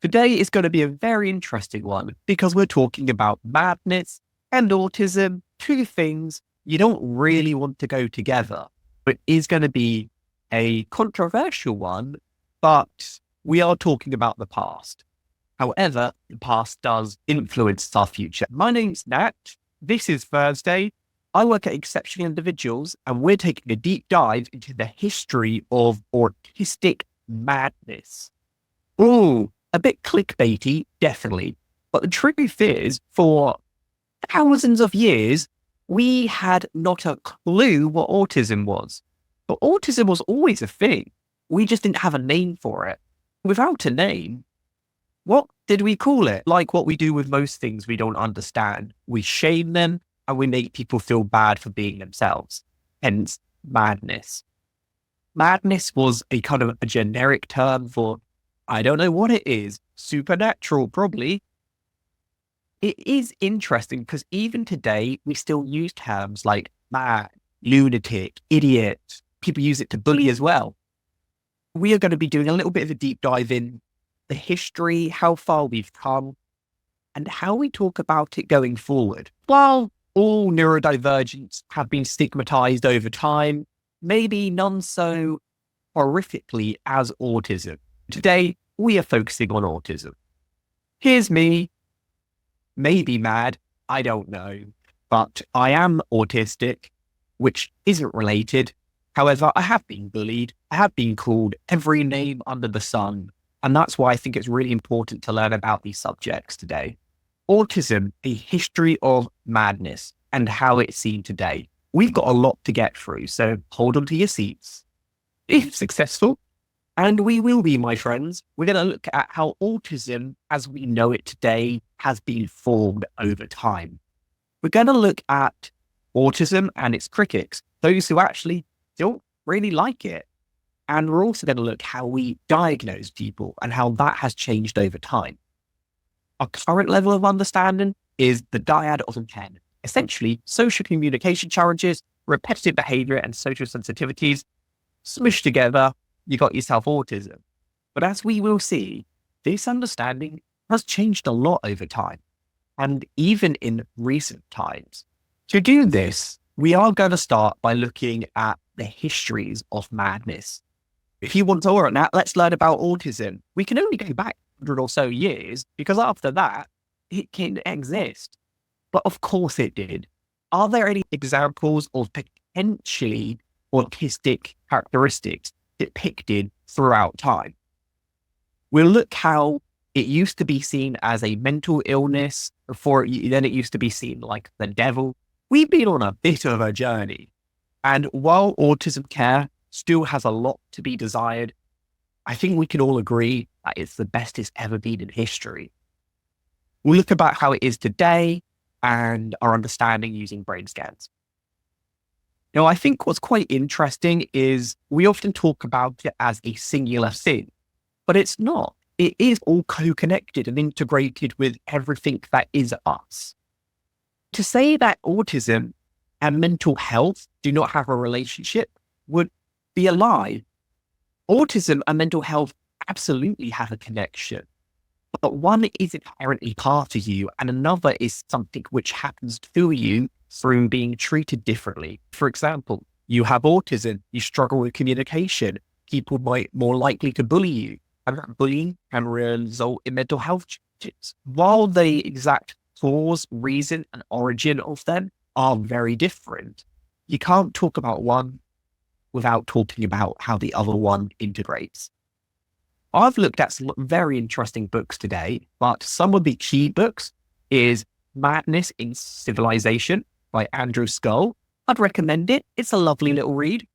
Today is going to be a very interesting one because we're talking about madness and autism, two things you don't really want to go together. But it is going to be a controversial one, but we are talking about the past. However, the past does influence our future. My name's Nat. This is Thursday. I work at Exceptional Individuals, and we're taking a deep dive into the history of autistic madness. Ooh, a bit clickbaity, definitely. But the truth is, for thousands of years, we had not a clue what autism was. But autism was always a thing. We just didn't have a name for it. Without a name, what did we call it? Like what we do with most things we don't understand. We shame them and we make people feel bad for being themselves. Hence, madness. Madness was a kind of a generic term for, I don't know what it is, supernatural, probably. It is interesting because even today, we still use terms like mad, lunatic, idiot. People use it to bully as well. We are going to be doing a little bit of a deep dive in the history, how far we've come, and how we talk about it going forward. While all neurodivergents have been stigmatized over time, maybe none so horrifically as autism. Today, we are focusing on autism. Here's me, maybe mad, I don't know, but I am autistic, which isn't related. However, I have been bullied. I have been called every name under the sun. And that's why I think it's really important to learn about these subjects today. Autism, a history of madness and how it's seen today. We've got a lot to get through, so hold on to your seats. If successful, and we will be, my friends, we're going to look at how autism, as we know it today, has been formed over time. We're going to look at autism and its critics, those who actually don't really like it. And we're also going to look how we diagnose people and how that has changed over time. Our current level of understanding is the dyad of 10. Essentially, social communication challenges, repetitive behavior, and social sensitivities smushed together, you got yourself autism. But as we will see, this understanding has changed a lot over time, and even in recent times. To do this, we are going to start by looking at the histories of madness. If you want to learn that, let's learn about autism. We can only go back 100 or so years because after that, it can exist. But of course it did. Are there any examples of potentially autistic characteristics depicted throughout time? We'll look how it used to be seen as a mental illness before then it used to be seen like the devil. We've been on a bit of a journey. And while autism care still has a lot to be desired, I think we can all agree that it's the best it's ever been in history. We'll look about how it is today and our understanding using brain scans. Now, I think what's quite interesting is we often talk about it as a singular thing, but it's not. It is all co-connected and integrated with everything that is us. To say that autism and mental health do not have a relationship would be a lie. Autism and mental health absolutely have a connection, but one is inherently part of you and another is something which happens to you through being treated differently. For example, you have autism, you struggle with communication, people might more likely to bully you, and that bullying can result in mental health challenges. While the exact cause, reason, and origin of them are very different, you can't talk about one without talking about how the other one integrates. I've looked at some very interesting books today, but some of the key books is Madness in Civilization by Andrew Scull. I'd recommend it. It's a lovely little read.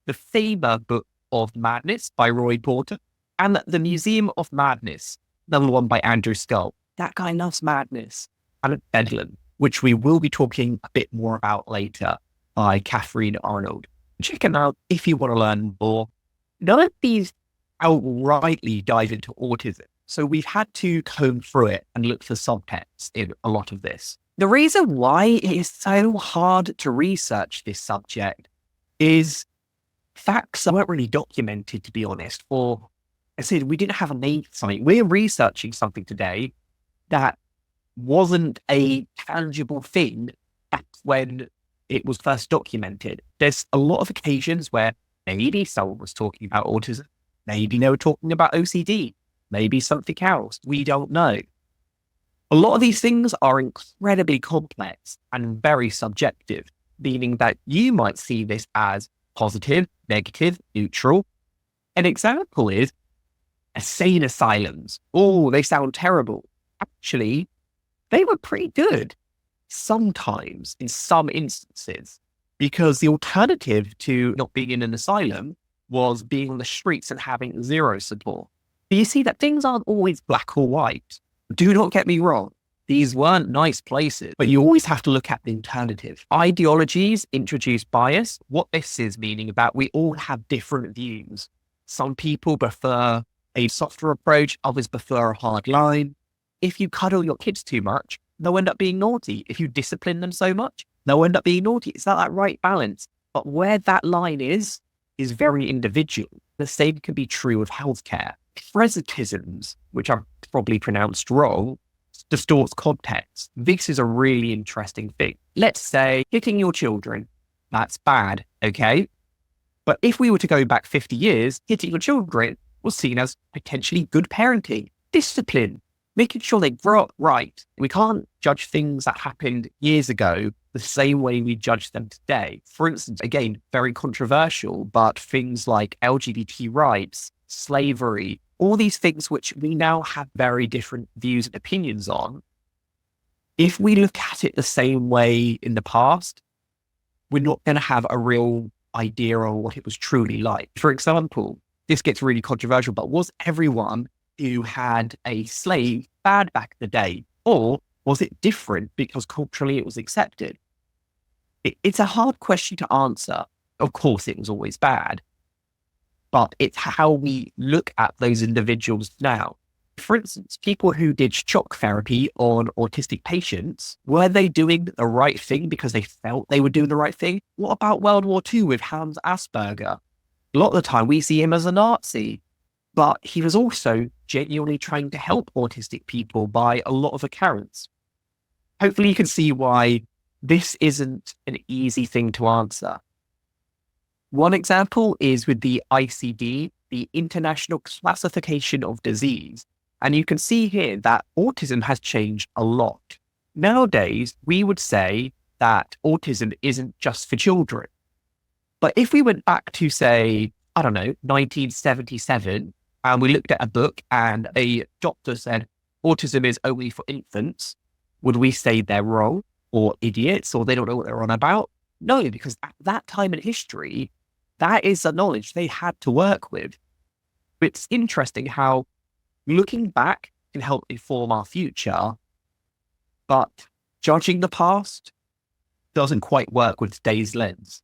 The Faber Book of Madness by Roy Porter, and The Museum of Madness, another one by Andrew Scull. That guy loves madness. And Bethlem, which we will be talking a bit more about later, by Catherine Arnold. Check it out if you want to learn more. None of these outrightly dive into autism, so we've had to comb through it and look for subtext in a lot of this. The reason why it is so hard to research this subject is facts weren't really documented, to be honest, for I said, we didn't have a name for something. We're researching something today that wasn't a tangible thing back when it was first documented. There's a lot of occasions where maybe someone was talking about autism, maybe they were talking about OCD, maybe something else. We don't know. A lot of these things are incredibly complex and very subjective, meaning that you might see this as positive, negative, neutral. An example is insane asylums. Oh, they sound terrible. Actually, they were pretty good sometimes in some instances, because the alternative to not being in an asylum was being on the streets and having zero support. But you see that things aren't always black or white. Do not get me wrong. These weren't nice places, but you always have to look at the alternative. Ideologies introduce bias. What this is meaning about we all have different views. Some people prefer a softer approach, others prefer a hard line. If you cuddle your kids too much, they'll end up being naughty. If you discipline them so much, they'll end up being naughty. It's not that right balance. But where that line is very individual. The same can be true of healthcare. Presentisms, which are probably pronounced wrong, distorts context. This is a really interesting thing. Let's say hitting your children, that's bad, okay? But if we were to go back 50 years, hitting your children was seen as potentially good parenting, discipline, making sure they grow up right. We can't judge things that happened years ago the same way we judge them today. For instance, again, very controversial, but things like LGBT rights, slavery, all these things which we now have very different views and opinions on. If we look at it the same way in the past, we're not going to have a real idea of what it was truly like. For example, this gets really controversial, but was everyone who had a slave bad back in the day? Or was it different because culturally it was accepted? It's a hard question to answer. Of course, it was always bad, but it's how we look at those individuals now. For instance, people who did shock therapy on autistic patients, were they doing the right thing because they felt they were doing the right thing? What about World War II with Hans Asperger? A lot of the time we see him as a Nazi, but he was also genuinely trying to help autistic people by a lot of accounts. Hopefully you can see why this isn't an easy thing to answer. One example is with the ICD, the International Classification of Disease. And you can see here that autism has changed a lot. Nowadays, we would say that autism isn't just for children. But if we went back to, say, 1977, and we looked at a book and a doctor said, autism is only for infants, would we say they're wrong or idiots or they don't know what they're on about? No, because at that time in history, that is the knowledge they had to work with. It's interesting how looking back can help inform our future, but judging the past doesn't quite work with today's lens.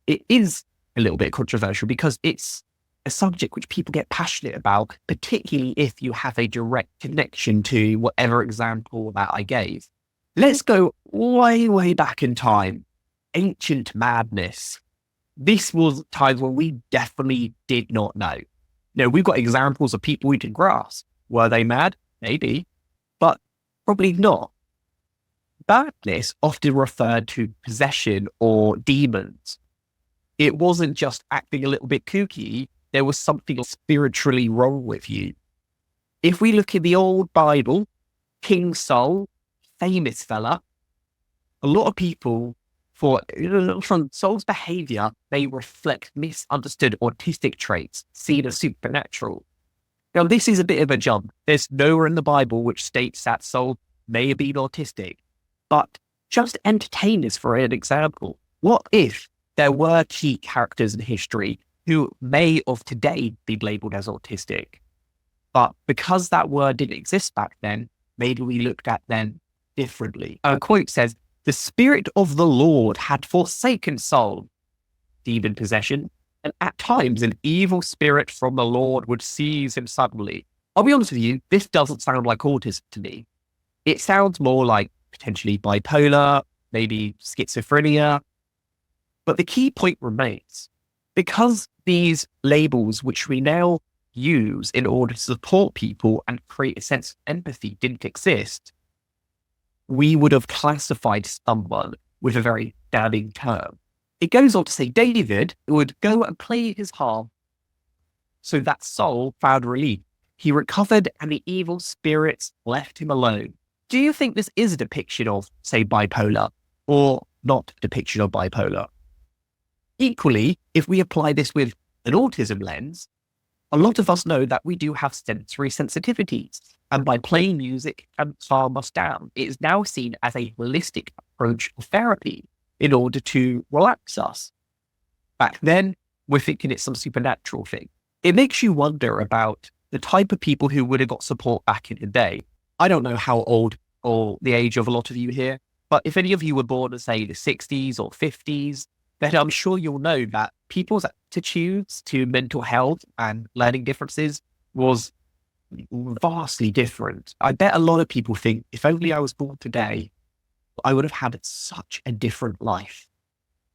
It is a little bit controversial because it's a subject which people get passionate about, particularly if you have a direct connection to whatever example that I gave. Let's go way, way back in time. Ancient madness. This was times when we definitely did not know. Now, we've got examples of people eating grass. Were they mad? Maybe, but probably not. Badness often referred to possession or demons. It wasn't just acting a little bit kooky. There was something spiritually wrong with you. If we look in the old Bible, King Saul, famous fella, a lot of people from Saul's behavior, they reflect misunderstood autistic traits seen as supernatural. Now, this is a bit of a jump. There's nowhere in the Bible which states that Saul may have been autistic, but just entertain this for an example. What if there were key characters in history who may of today be labeled as autistic, but because that word didn't exist back then, maybe we looked at them differently? A quote says, "The Spirit of the Lord had forsaken Saul," demon possession, "and at times an evil spirit from the Lord would seize him suddenly." I'll be honest with you, this doesn't sound like autism to me. It sounds more like potentially bipolar, maybe schizophrenia. But the key point remains, because these labels, which we now use in order to support people and create a sense of empathy didn't exist, we would have classified someone with a very damning term. It goes on to say David would go and play his harp so that Saul found relief. He recovered and the evil spirits left him alone. Do you think this is a depiction of, say, bipolar or not a depiction of bipolar? Equally, if we apply this with an autism lens, a lot of us know that we do have sensory sensitivities. And by playing music and calm us down, it is now seen as a holistic approach of therapy in order to relax us. Back then, we're thinking it's some supernatural thing. It makes you wonder about the type of people who would have got support back in the day. I don't know how old or the age of a lot of you here, but if any of you were born in, say, the 60s or 50s, then I'm sure you'll know that people's attitudes to mental health and learning differences was vastly different. I bet a lot of people think, if only I was born today, I would have had such a different life.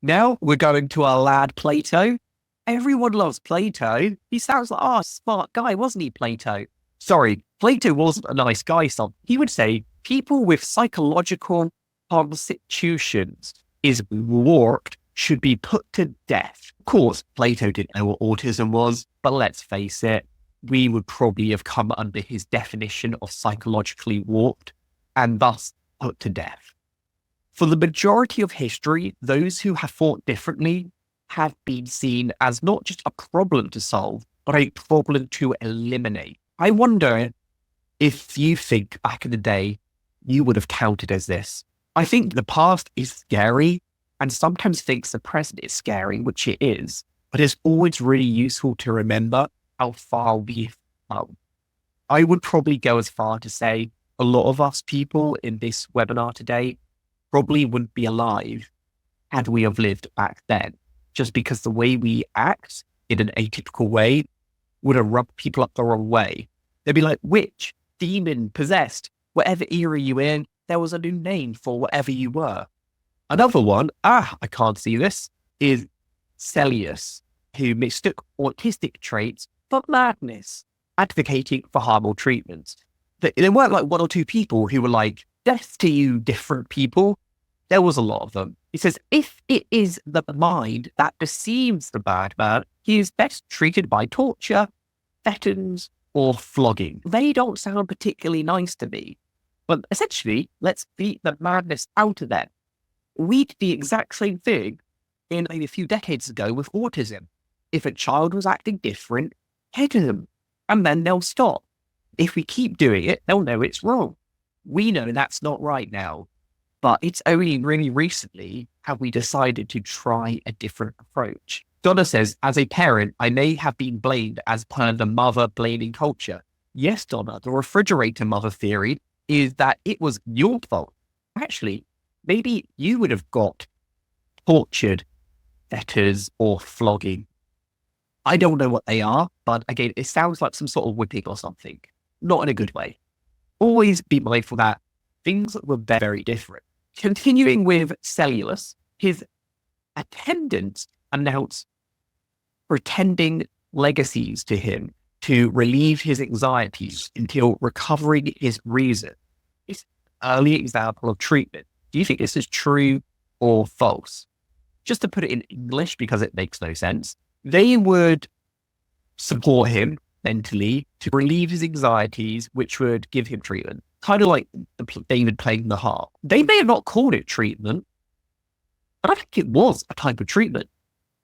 Now we're going to our lad Plato. Everyone loves Plato. He sounds like, a smart guy, wasn't he, Plato? Sorry, Plato wasn't a nice guy, son. He would say, people with psychological constitutions is warped should be put to death. Of course, Plato didn't know what autism was, but let's face it, we would probably have come under his definition of psychologically warped and thus put to death. For the majority of history, those who have thought differently have been seen as not just a problem to solve, but a problem to eliminate. I wonder if you think back in the day, you would have counted as this. I think the past is scary and sometimes thinks the present is scary, which it is, but it's always really useful to remember how far we've come. I would probably go as far to say a lot of us people in this webinar today probably wouldn't be alive had we have lived back then, just because the way we act in an atypical way would have rubbed people up the wrong way. They'd be like, witch, demon, possessed, whatever era you in, there was a new name for whatever you were. Another one, I can't see this, is Celius, who mistook autistic traits for madness, advocating for harmful treatments. There weren't like one or two people who were like, death to you, different people. There was a lot of them. He says, if it is the mind that deceives the bad man, he is best treated by torture, fetters, or flogging. They don't sound particularly nice to me. But essentially, let's beat the madness out of them. We did the exact same thing in maybe a few decades ago with autism. If a child was acting different, hit them, and then they'll stop. If we keep doing it, they'll know it's wrong. We know that's not right now, but it's only really recently have we decided to try a different approach. Donna says, as a parent, I may have been blamed as per the mother blaming culture. Yes, Donna, the refrigerator mother theory is that it was your fault. Actually, maybe you would have got tortured, fetters, or flogging. I don't know what they are, but again, it sounds like some sort of whipping or something. Not in a good way. Always be mindful that things were very different. Continuing with Cellulus, his attendants announced pretending legacies to him to relieve his anxieties until recovering his reason. It's an early example of treatment. Do you think this is true or false? Just to put it in English, because it makes no sense, they would support him mentally to relieve his anxieties, which would give him treatment. Kind of like David playing the harp. They may have not called it treatment, but I think it was a type of treatment.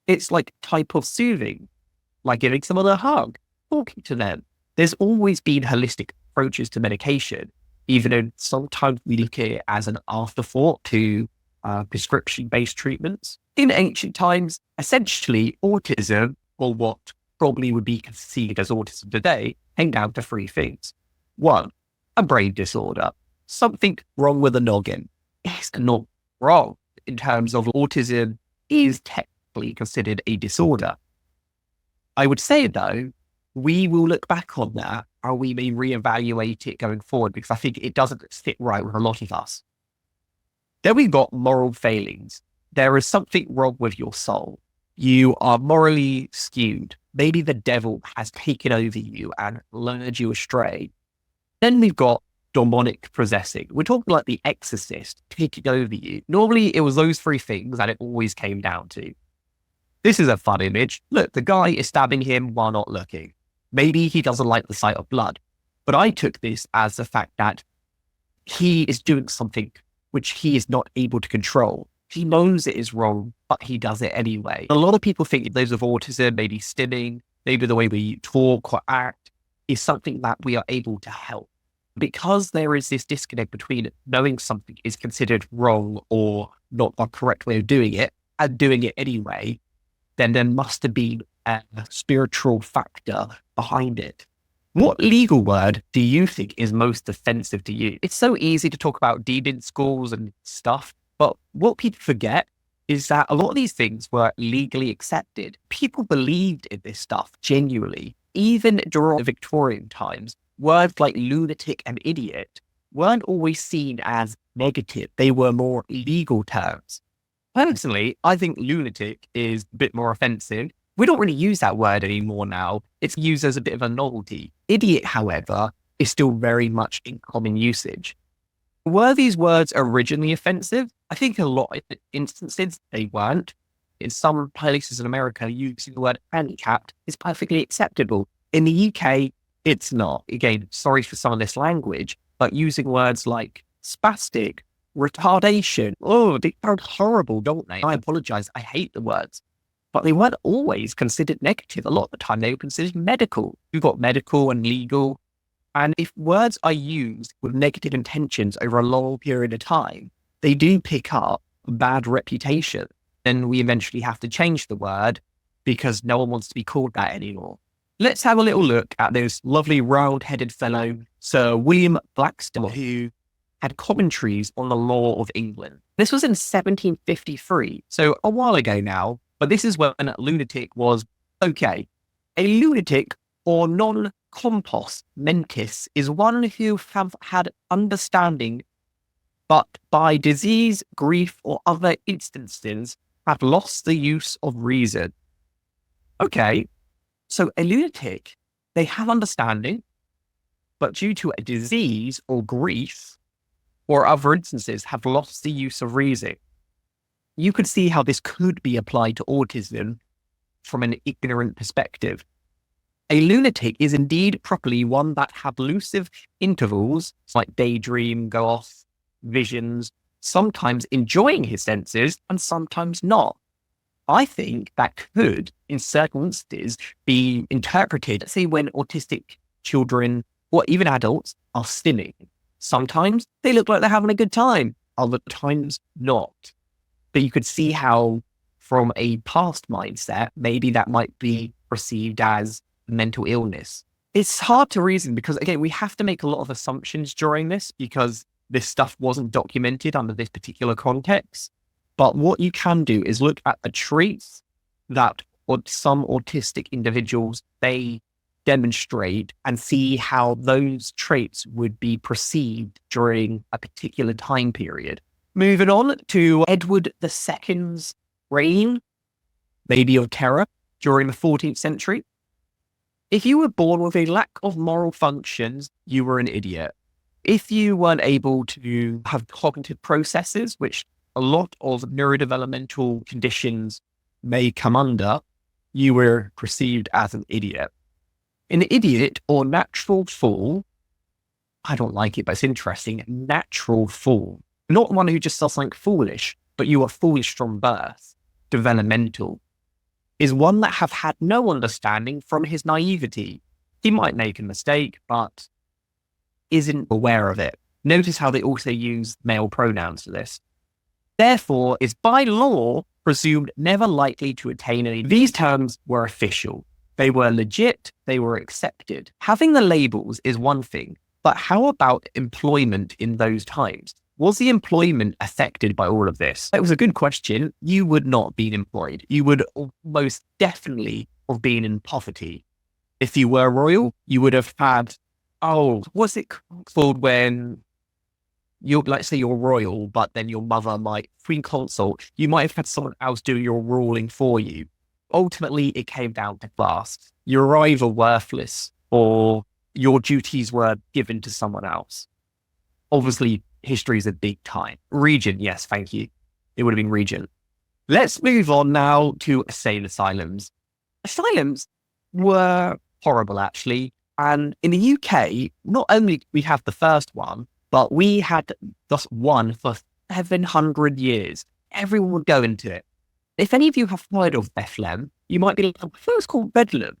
It's like a type of soothing, like giving someone a hug, talking to them. There's always been holistic approaches to medication, even though sometimes we look at it as an afterthought to prescription-based treatments. In ancient times, essentially, autism, or what probably would be conceived as autism today, came down to three things. One, a brain disorder, something wrong with the noggin. It's not wrong in terms of autism is technically considered a disorder. I would say, though, we will look back on that and we may reevaluate it going forward because I think it doesn't fit right with a lot of us. Then we've got moral failings. There is something wrong with your soul. You are morally skewed. maybe the devil has taken over you and lured you astray. Then we've got demonic possessing. We're talking like the exorcist taking over you. Normally it was those three things that it always came down to. This is a fun image. Look, the guy is stabbing him while not looking. Maybe he doesn't like the sight of blood. But I took this as the fact that he is doing something which he is not able to control. He knows it is wrong, but he does it anyway. A lot of people think those with autism, maybe stimming, maybe the way we talk or act is something that we are able to help. Because there is this disconnect between knowing something is considered wrong or not the correct way of doing it and doing it anyway, then there must have been a spiritual factor behind it. What legal word do you think is most offensive to you? It's so easy to talk about deed schools and stuff, but what people forget is that a lot of these things were legally accepted. People believed in this stuff genuinely. Even during the Victorian times, words like lunatic and idiot weren't always seen as negative. They were more legal terms. Personally, I think lunatic is a bit more offensive. We don't really use that word anymore now. It's used as a bit of a novelty. Idiot, however, is still very much in common usage. Were these words originally offensive? I think a lot of instances they weren't. In some places in America, using the word handicapped is perfectly acceptable. In the UK, it's not. Again, sorry for some of this language, but using words like spastic, retardation, oh, they sound horrible, don't they? I apologize. I hate the words. But they weren't always considered negative. A lot of the time, they were considered medical. You've got medical and legal. And if words are used with negative intentions over a long period of time, they do pick up a bad reputation. Then we eventually have to change the word because no one wants to be called that anymore. Let's have a little look at this lovely round-headed fellow, Sir William Blackstone, who had commentaries on the law of England. This was in 1753, so a while ago now, but this is when a lunatic was okay. A lunatic or non-compos mentis is one who have had understanding, but by disease, grief, or other instances have lost the use of reason. Okay, so a lunatic, they have understanding, but due to a disease or grief or other instances have lost the use of reason. You could see how this could be applied to autism from an ignorant perspective. A lunatic is indeed properly one that have elusive intervals like daydream, go off, visions, sometimes enjoying his senses and sometimes not. I think that could, in certain instances, be interpreted, let's say when autistic children or even adults are stimming. Sometimes they look like they're having a good time, other times not. But you could see how, from a past mindset, maybe that might be perceived as mental illness. It's hard to reason because, again, we have to make a lot of assumptions during this because this stuff wasn't documented under this particular context. But what you can do is look at the traits that some autistic individuals, they demonstrate and see how those traits would be perceived during a particular time period. Moving on to Edward II's reign, maybe of terror, during the 14th century. If you were born with a lack of moral functions, you were an idiot. If you weren't able to have cognitive processes, which a lot of neurodevelopmental conditions may come under, you were perceived as an idiot. An idiot or natural fool, I don't like it, but it's interesting, natural fool. Not one who just does something foolish, but you are foolish from birth, developmental, is one that have had no understanding from his naivety. He might make a mistake, but isn't aware of it. Notice how they also use male pronouns for this. Therefore, is by law presumed never likely to attain any. These terms were official. They were legit. They were accepted. Having the labels is one thing, but how about employment in those times? Was the employment affected by all of this? It was a good question. You would not have been employed. You would most definitely have been in poverty. If you were royal, you would have had, what's it called when you're, let's say you're royal, but then your mother might, queen consort, you might have had someone else do your ruling for you. Ultimately, it came down to class. You're either worthless or your duties were given to someone else. Obviously, history is a big time. Region, yes, thank you. It would have been region. Let's move on now to insane asylums. Asylums were horrible, actually. And in the UK, not only we have the first one, but we had just one for 700 years. Everyone would go into it. If any of you have heard of Bethlem, you might be like, I thought it was called Bedlam.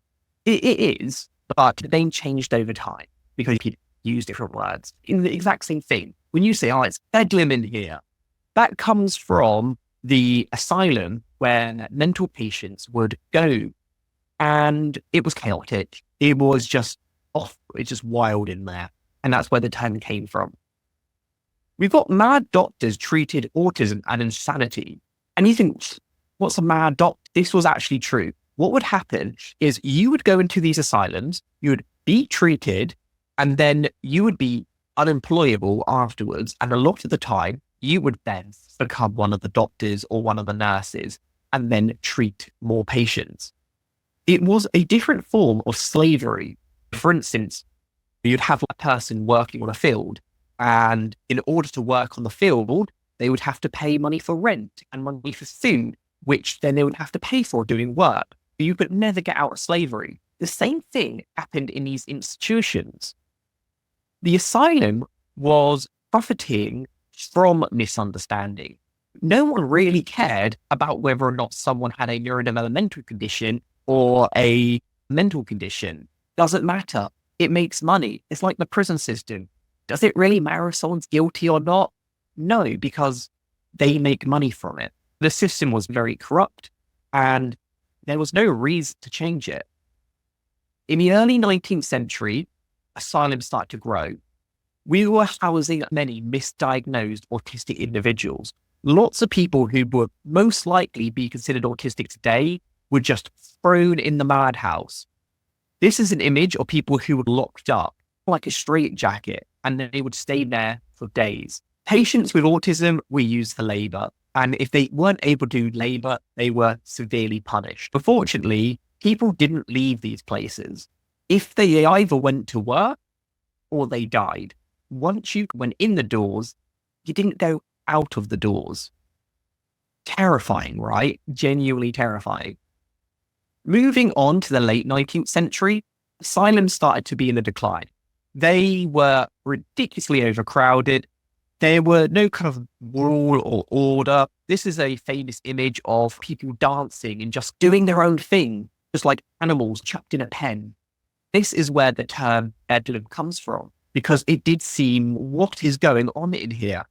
It is, but the name changed over time because people use different words in the exact same thing. When you say, oh, it's Bedlam in here, that comes from the asylum where mental patients would go. And it was chaotic. It was just off. It's just wild in there. And that's where the term came from. We've got mad doctors treated autism and insanity. And you think, what's a mad doctor? This was actually true. What would happen is you would go into these asylums, you would be treated, and then you would be unemployable afterwards. And a lot of the time, you would then become one of the doctors or one of the nurses and then treat more patients. It was a different form of slavery. For instance, you'd have a person working on a field, and in order to work on the field, they would have to pay money for rent and money for food, which then they would have to pay for doing work. You could never get out of slavery. The same thing happened in these institutions. The asylum was profiting from misunderstanding. No one really cared about whether or not someone had a neurodevelopmental condition or a mental condition. Doesn't matter. It makes money. It's like the prison system. Does it really matter if someone's guilty or not? No, because they make money from it. The system was very corrupt and there was no reason to change it. In the early 19th century, asylums started to grow. We were housing many misdiagnosed autistic individuals. Lots of people who would most likely be considered autistic today were just thrown in the madhouse. This is an image of people who were locked up like a straitjacket, and then they would stay there for days. Patients with autism were used for labor, and if they weren't able to do labor, they were severely punished. Unfortunately, people didn't leave these places. If they either went to work or they died. Once you went in the doors, you didn't go out of the doors. Terrifying, right? Genuinely terrifying. Moving on to the late 19th century, asylums started to be in a decline. They were ridiculously overcrowded. There were no kind of rule or order. This is a famous image of people dancing and just doing their own thing, just like animals chucked in a pen. This is where the term Bedlam comes from, because it did seem, what is going on in here?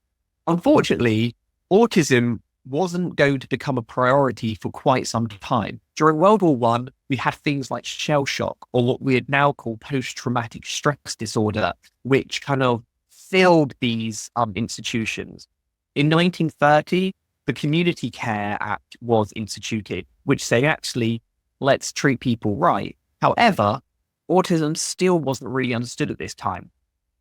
Unfortunately, autism wasn't going to become a priority for quite some time. During World War I, we had things like shell shock, or what we'd now call post-traumatic stress disorder, which kind of filled these institutions. In 1930, the Community Care Act was instituted, which say, actually, let's treat people right. However, autism still wasn't really understood at this time.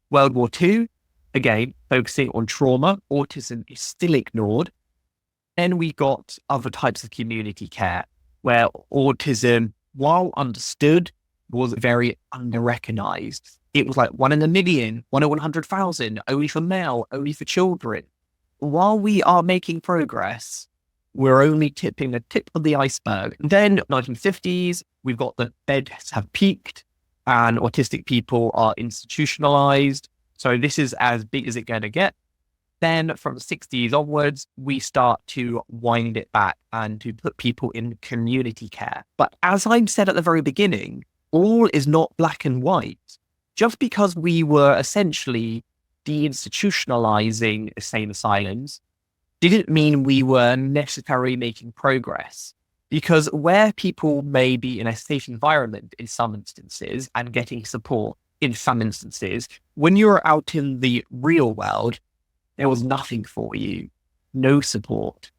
World War II, again, focusing on trauma, autism is still ignored. Then we got other types of community care where autism, while understood, was very under-recognized. It was like 1 in a million, 1 in 100,000, only for male, only for children. While we are making progress, we're only tipping the tip of the iceberg. Then 1950s, we've got the beds have peaked and autistic people are institutionalized. So this is as big as it's going to get. Then from the 60s onwards, we start to wind it back and to put people in community care. But as I said at the very beginning, all is not black and white. Just because we were essentially deinstitutionalizing insane asylums didn't mean we were necessarily making progress. Because where people may be in a safe environment in some instances and getting support in some instances, when you're out in the real world, there was nothing for you, no support.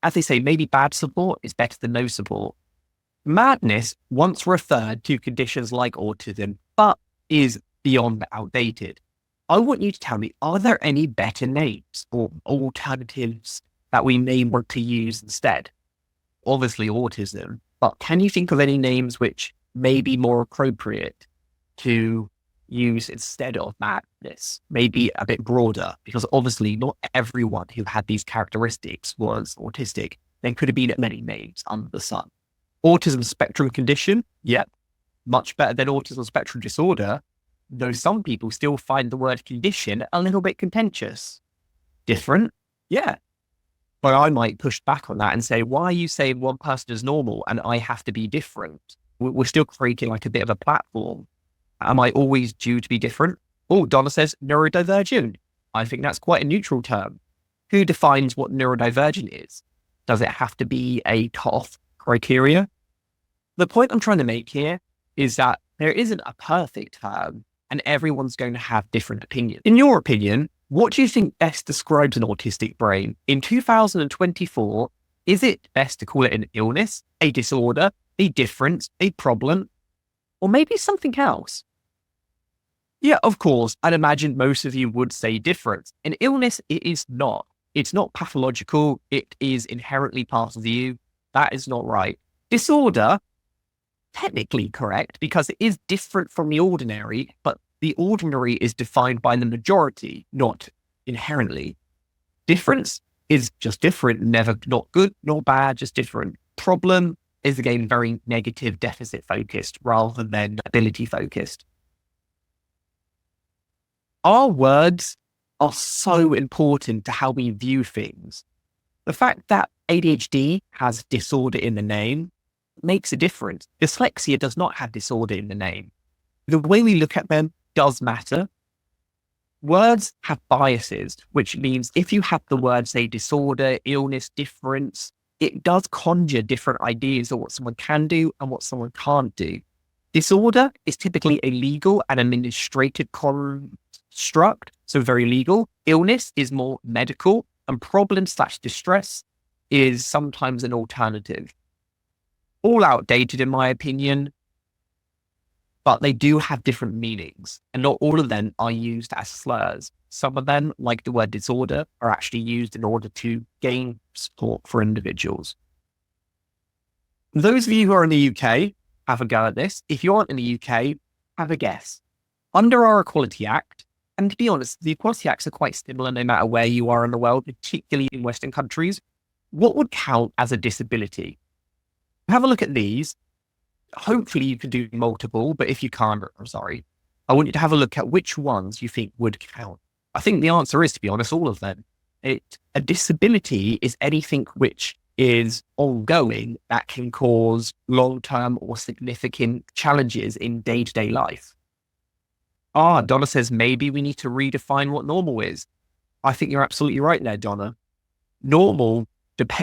As they say, maybe bad support is better than no support. Madness once referred to conditions like autism, but is beyond outdated. I want you to tell me, are there any better names or alternatives that we may want to use instead? Obviously autism, But can you think of any names which may be more appropriate to use instead of madness? Maybe a bit broader, because obviously not everyone who had these characteristics was autistic. There could have been many names under the sun. Autism spectrum condition, yep, much better than autism spectrum disorder, though some people still find the word condition a little bit contentious. Different, yeah. But I might push back on that and say, why are you saying one person is normal and I have to be different? We're still creating like a bit of a platform. Am I always due to be different? Oh, Donna says neurodivergent. I think that's quite a neutral term. Who defines what neurodivergent is? Does it have to be a cut-off criteria? The point I'm trying to make here is that there isn't a perfect term and everyone's going to have different opinions. In your opinion, what do you think best describes an autistic brain? In 2024, is it best to call it an illness, a disorder, a difference, a problem, or maybe something else? Yeah, of course, I'd imagine most of you would say difference. An illness, it is not. It's not pathological. It is inherently part of you. That is not right. Disorder, technically correct, because it is different from the ordinary, but the ordinary is defined by the majority, not inherently. Difference is just different, never not good, nor bad, just different. Problem is, again, very negative, deficit focused rather than ability focused. Our words are so important to how we view things. The fact that ADHD has disorder in the name makes a difference. Dyslexia does not have disorder in the name. The way we look at them does matter. Words have biases, which means if you have the word, say, disorder, illness, difference, it does conjure different ideas of what someone can do and what someone can't do. Disorder is typically a legal and administrative construct, so very legal. Illness is more medical, and problem/distress is sometimes an alternative. All outdated, in my opinion, but they do have different meanings, and not all of them are used as slurs. Some of them, like the word disorder, are actually used in order to gain support for individuals. Those of you who are in the UK, have a go at this. If you aren't in the UK, have a guess. Under our Equality Act, and to be honest, the Equality Acts are quite similar no matter where you are in the world, particularly in Western countries, what would count as a disability? Have a look at these. Hopefully you can do multiple, but if you can't, I'm sorry. I want you to have a look at which ones you think would count. I think the answer is, to be honest, all of them. A disability is anything which is ongoing that can cause long-term or significant challenges in day-to-day life. Donna says maybe we need to redefine what normal is. I think you're absolutely right there, Donna. Normal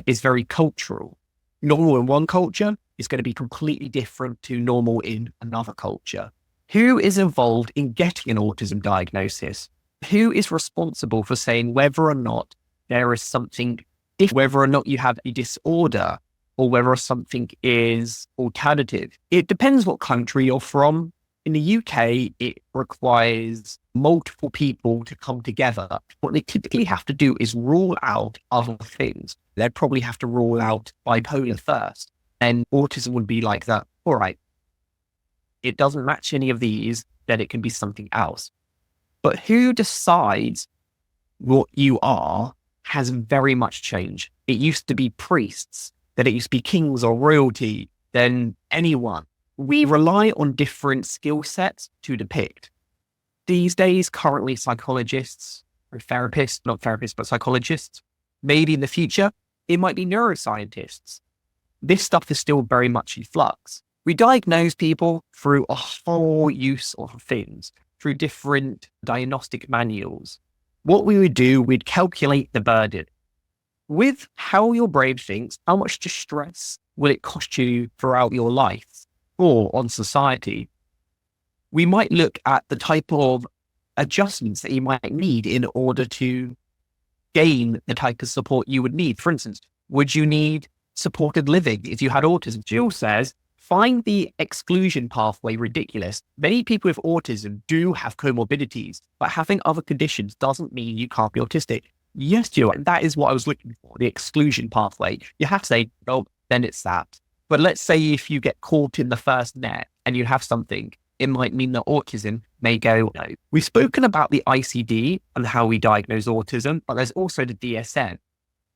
is very cultural. Normal in one culture is going to be completely different to normal in another culture. Who is involved in getting an autism diagnosis? Who is responsible for saying whether or not there is something different, whether or not you have a disorder, or whether something is alternative? It depends what country you're from. In the UK, it requires multiple people to come together. What they typically have to do is rule out other things. They'd probably have to rule out bipolar first. And autism would be like that. All right, it doesn't match any of these, then it can be something else. But who decides what you are has very much changed. It used to be priests, then it used to be kings or royalty, then anyone. We rely on different skill sets to depict. These days, currently psychologists or therapists, not therapists, but psychologists. Maybe in the future, it might be neuroscientists. This stuff is still very much in flux. We diagnose people through a whole use of things, through different diagnostic manuals. What we would do, we'd calculate the burden. With how your brain thinks, how much distress will it cost you throughout your life or on society? We might look at the type of adjustments that you might need in order to gain the type of support you would need. For instance, would you need supported living if you had autism? Jill says, find the exclusion pathway ridiculous. Many people with autism do have comorbidities, but having other conditions doesn't mean you can't be autistic. Yes, Jill, and that is what I was looking for, the exclusion pathway. You have to say, oh, then it's that. But let's say if you get caught in the first net and you have something, it might mean that autism may go no. We've spoken about the ICD and how we diagnose autism, but there's also the DSM.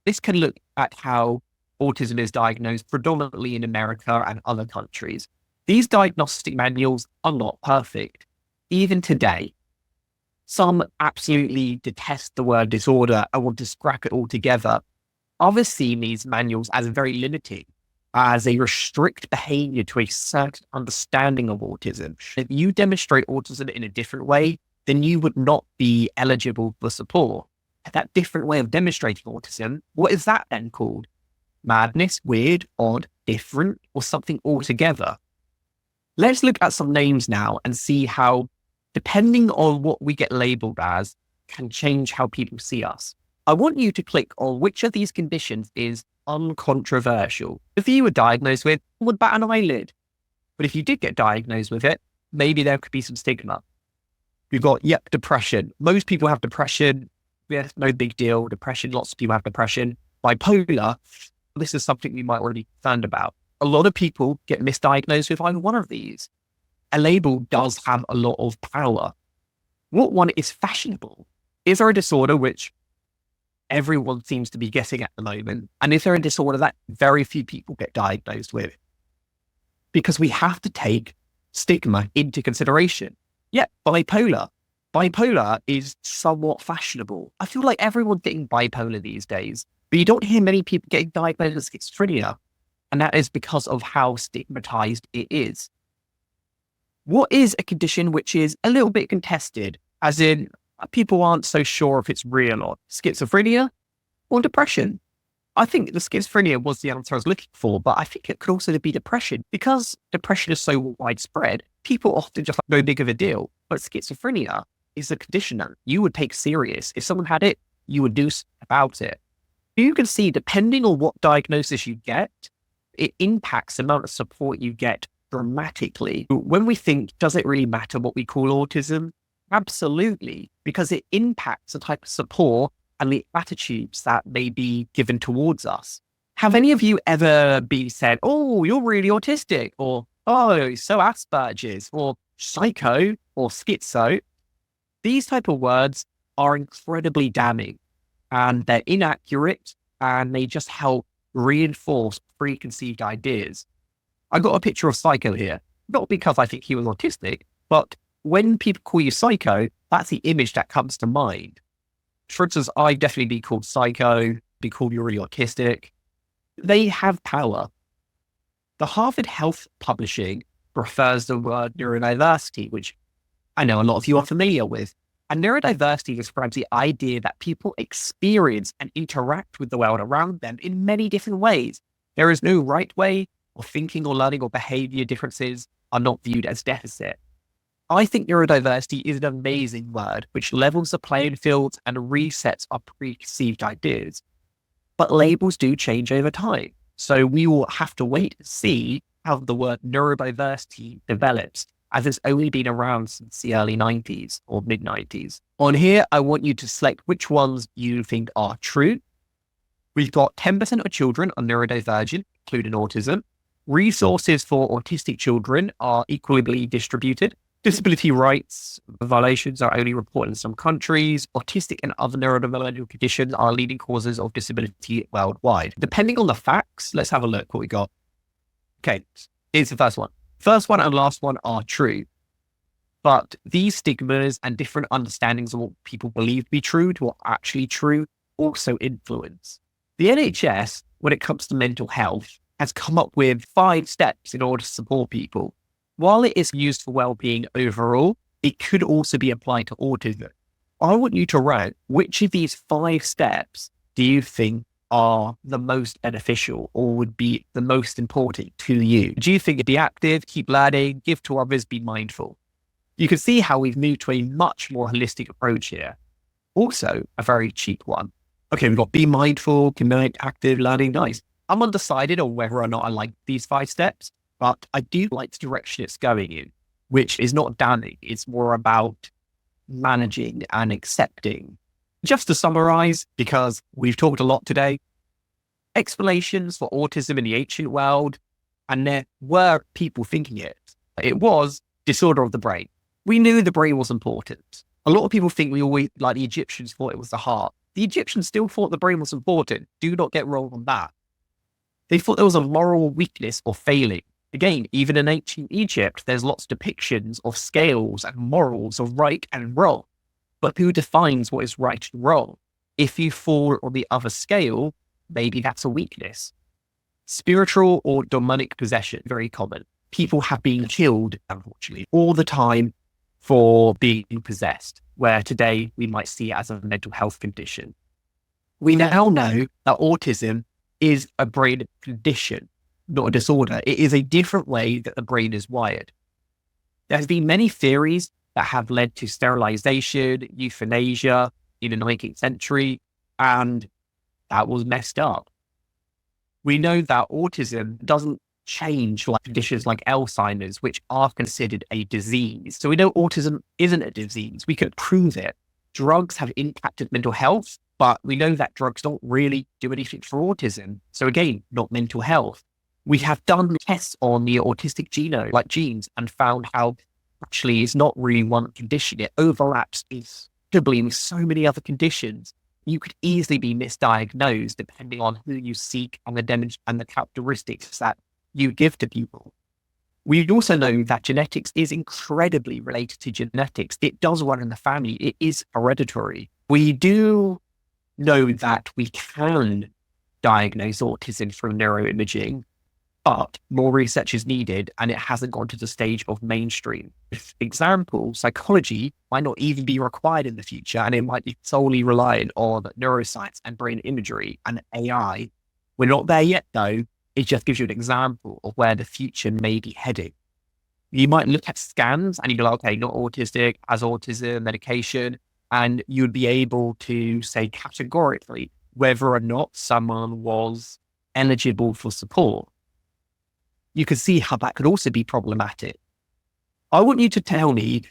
This can look at how autism is diagnosed predominantly in America and other countries. These diagnostic manuals are not perfect. Even today, some absolutely detest the word disorder and want to scrap it altogether. Others see these manuals as very limiting, as they restrict behavior to a certain understanding of autism. If you demonstrate autism in a different way, then you would not be eligible for support. That different way of demonstrating autism, what is that then called? Madness, weird, odd, different, or something altogether? Let's look at some names now and see how, depending on what we get labeled as, can change how people see us. I want you to click on which of these conditions is uncontroversial. If you were diagnosed with, would bat an eyelid. But if you did get diagnosed with it, maybe there could be some stigma. You've got, depression. Most people have depression. Yeah, no big deal. Depression, lots of people have depression. Bipolar, this is something you might already be concerned about. A lot of people get misdiagnosed with either one of these. A label does have a lot of power. What one is fashionable? Is there a disorder which everyone seems to be getting at the moment? And is there a disorder that very few people get diagnosed with? Because we have to take stigma into consideration. Yeah, bipolar. Bipolar is somewhat fashionable. I feel like everyone's getting bipolar these days, but you don't hear many people getting diagnosed with schizophrenia. And that is because of how stigmatized it is. What is a condition which is a little bit contested, as in people aren't so sure if it's real or schizophrenia or depression? I think the schizophrenia was the answer I was looking for, but I think it could also be depression. Because depression is so widespread, people often just no big of a deal. But schizophrenia is a condition that you would take serious. If someone had it, you would do something about it. You can see, depending on what diagnosis you get, it impacts the amount of support you get dramatically. When we think, does it really matter what we call autism? Absolutely, because it impacts the type of support and the attitudes that may be given towards us. Have any of you ever been said, oh, you're really autistic, or oh, so Asperger's, or psycho, or schizo? These type of words are incredibly damning, and they're inaccurate, and they just help reinforce preconceived ideas. I got a picture of Psycho here, not because I think he was autistic, but when people call you Psycho, that's the image that comes to mind. For instance, I'd definitely be called Psycho, be called you're really autistic. They have power. The Harvard Health Publishing prefers the word neurodiversity, which I know a lot of you are familiar with. And neurodiversity describes the idea that people experience and interact with the world around them in many different ways. There is no right way, or thinking or learning or behavior differences are not viewed as deficit. I think neurodiversity is an amazing word which levels the playing field and resets our preconceived ideas. But labels do change over time. So we will have to wait and see how the word neurodiversity develops, as it's only been around since the early 90s or mid 90s. On here, I want you to select which ones you think are true. We've got 10% of children are neurodivergent, including autism. Resources for autistic children are equally distributed. Disability rights violations are only reported in some countries. Autistic and other neurodevelopmental conditions are leading causes of disability worldwide. Depending on the facts, let's have a look what we got. Okay, here's the first one. First one and last one are true. But these stigmas and different understandings of what people believe to be true to what actually true also influence. The NHS, when it comes to mental health, has come up with 5 steps in order to support people. While it is used for well-being overall, it could also be applied to autism. I want you to rank which of these 5 steps do you think are the most beneficial or would be the most important to you? Do you think be active, keep learning, give to others, be mindful? You can see how we've moved to a much more holistic approach here. Also, a very cheap one. Okay, we've got be mindful, commit, active, learning, nice. I'm undecided on whether or not I like these 5 steps, but I do like the direction it's going in, which is not damning. It's more about managing and accepting. Just to summarize, because we've talked a lot today, explanations for autism in the ancient world And there were people thinking it was disorder of the brain. We knew the brain was important. A lot of people think we always, like the Egyptians thought it was the heart. The Egyptians still thought the brain was important. Do not get wrong on that. They thought there was a moral weakness or failing. Again, even in ancient Egypt, there's lots of depictions of scales and morals of right and wrong. But who defines what is right and wrong? If you fall on the other scale, maybe that's a weakness. Spiritual or demonic possession, very common. People have been killed, unfortunately, all the time for being possessed, where today we might see it as a mental health condition. We now know that autism is a brain condition, not a disorder. It is a different way that the brain is wired. There's been many theories that have led to sterilization, euthanasia in the 19th century, and that was messed up. We know that autism doesn't change like conditions like Alzheimer's, which are considered a disease. So we know autism isn't a disease. We could prove it. Drugs have impacted mental health, but we know that drugs don't really do anything for autism. So again, not mental health. We have done tests on the autistic genome, like genes, and found how actually it's not really one condition. It overlaps incredibly with so many other conditions. You could easily be misdiagnosed depending on who you seek and the characteristics that you give to people. We also know that genetics is incredibly related to genetics. It does run in the family. It is hereditary. We do know that we can diagnose autism through neuroimaging, but more research is needed and it hasn't gone to the stage of mainstream. For example, psychology might not even be required in the future, and it might be solely reliant on neuroscience and brain imagery and AI. We're not there yet though. It just gives you an example of where the future may be heading. You might look at scans and you'd be like, okay, not autistic, has autism, medication, and you'd be able to say categorically whether or not someone was eligible for support. You can see how that could also be problematic. I want you to tell me,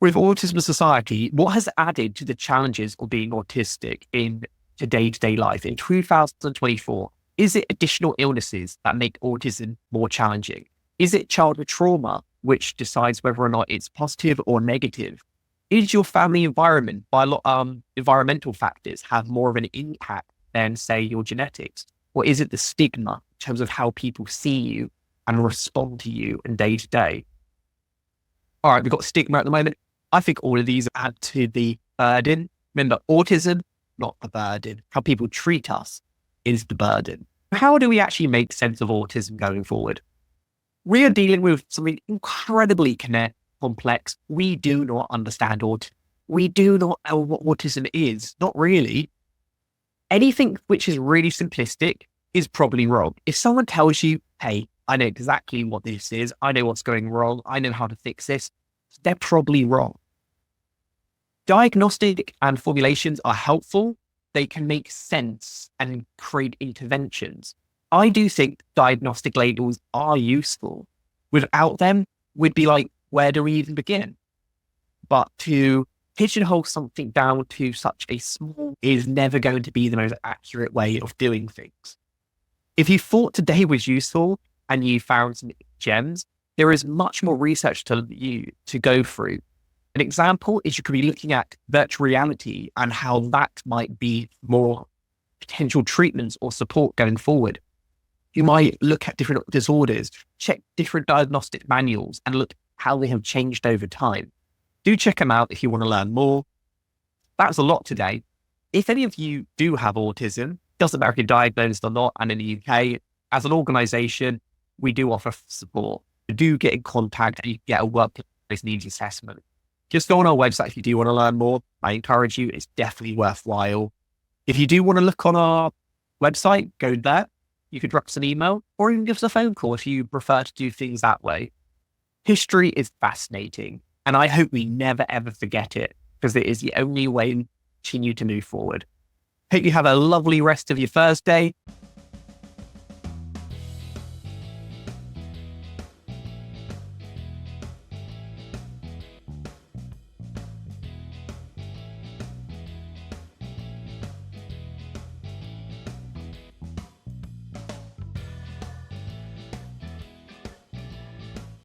with Autism Society, what has added to the challenges of being autistic in day-to-day life in 2024? Is it additional illnesses that make autism more challenging? Is it childhood trauma, which decides whether or not it's positive or negative? Is your family environment, environmental factors, have more of an impact than, say, your genetics? Or is it the stigma in terms of how people see you and respond to you in day to day? All right, we've got stigma at the moment. I think all of these add to the burden. Remember, autism, not the burden. How people treat us is the burden. How do we actually make sense of autism going forward? We are dealing with something incredibly complex. We do not understand autism. We do not know what autism is. Not really. Anything which is really simplistic is probably wrong. If someone tells you, hey, I know exactly what this is, I know what's going wrong, I know how to fix this, they're probably wrong. Diagnostic and formulations are helpful. They can make sense and create interventions. I do think diagnostic labels are useful. Without them, we'd be like, where do we even begin? But to pigeonhole something down to such a small is never going to be the most accurate way of doing things. If you thought today was useful and you found some gems, there is much more research to go through. An example is you could be looking at virtual reality and how that might be more potential treatments or support going forward. You might look at different disorders, check different diagnostic manuals, and look how they have changed over time. Do check them out if you want to learn more. That's a lot today. If any of you do have autism, doesn't matter if you're diagnosed or not, and in the UK, as an organization, we do offer support. Do get in contact and you get a workplace needs assessment. Just go on our website if you do want to learn more. I encourage you, it's definitely worthwhile. If you do want to look on our website, go there. You could drop us an email or even give us a phone call if you prefer to do things that way. History is fascinating, and I hope we never ever forget it, because it is the only way to continue to move forward. Hope you have a lovely rest of your Thursday.